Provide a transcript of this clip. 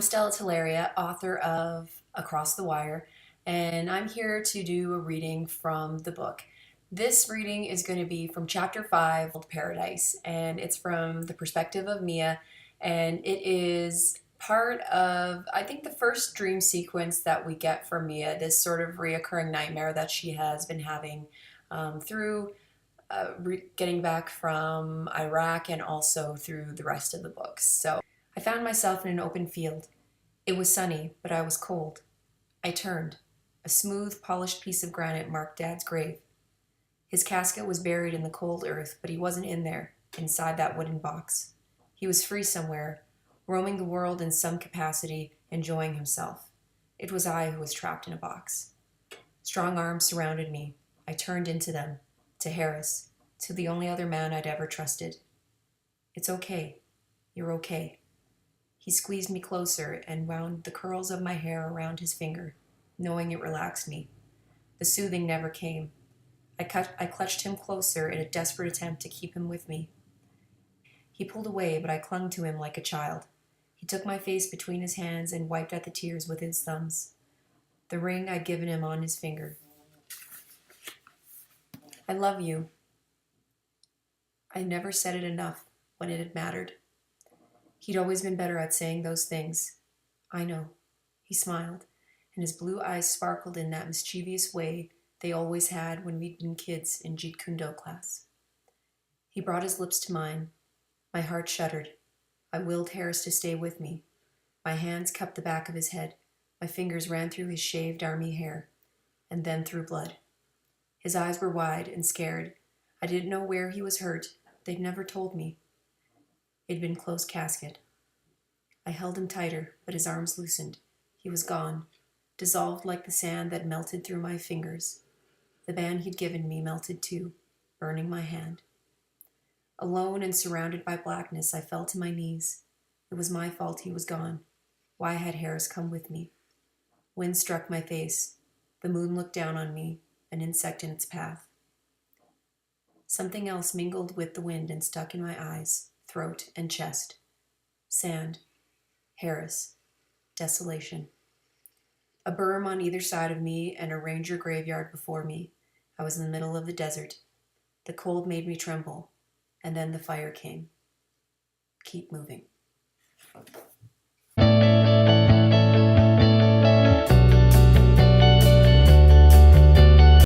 I'm Stella Talaria, author of Across the Wire, and I'm here to do a reading from the book. This reading is going to be from chapter 5, Paradise, and it's from the perspective of Mia, and it is part of, I think, the first dream sequence that we get from Mia, this sort of reoccurring nightmare that she has been having through getting back from Iraq and also through the rest of the books. So I found myself in an open field. It was sunny, but I was cold. I turned. A smooth, polished piece of granite marked Dad's grave. His casket was buried in the cold earth, but he wasn't in there, inside that wooden box. He was free somewhere, roaming the world in some capacity, enjoying himself. It was I who was trapped in a box. Strong arms surrounded me. I turned into them, to Harris, to the only other man I'd ever trusted. It's okay. You're okay. He squeezed me closer and wound the curls of my hair around his finger, knowing it relaxed me. The soothing never came. I clutched him closer in a desperate attempt to keep him with me. He pulled away, but I clung to him like a child. He took my face between his hands and wiped out the tears with his thumbs. The ring I'd given him on his finger. I love you. I never said it enough when it had mattered. He'd always been better at saying those things. I know. He smiled, and his blue eyes sparkled in that mischievous way they always had when we'd been kids in Jeet Kune Do class. He brought his lips to mine. My heart shuddered. I willed Harris to stay with me. My hands cupped the back of his head. My fingers ran through his shaved army hair, and then through blood. His eyes were wide and scared. I didn't know where he was hurt. They'd never told me. It'd been closed casket. I held him tighter, but his arms loosened. He was gone, dissolved like the sand that melted through my fingers. The band he'd given me melted too, burning my hand. Alone and surrounded by blackness, I fell to my knees. It was my fault he was gone. Why had Harris come with me? Wind struck my face. The moon looked down on me, an insect in its path. Something else mingled with the wind and stuck in my eyes, throat, and chest. Sand. Harris. Desolation. A berm on either side of me and a ranger graveyard before me. I was in the middle of the desert. The cold made me tremble, and then the fire came. Keep moving.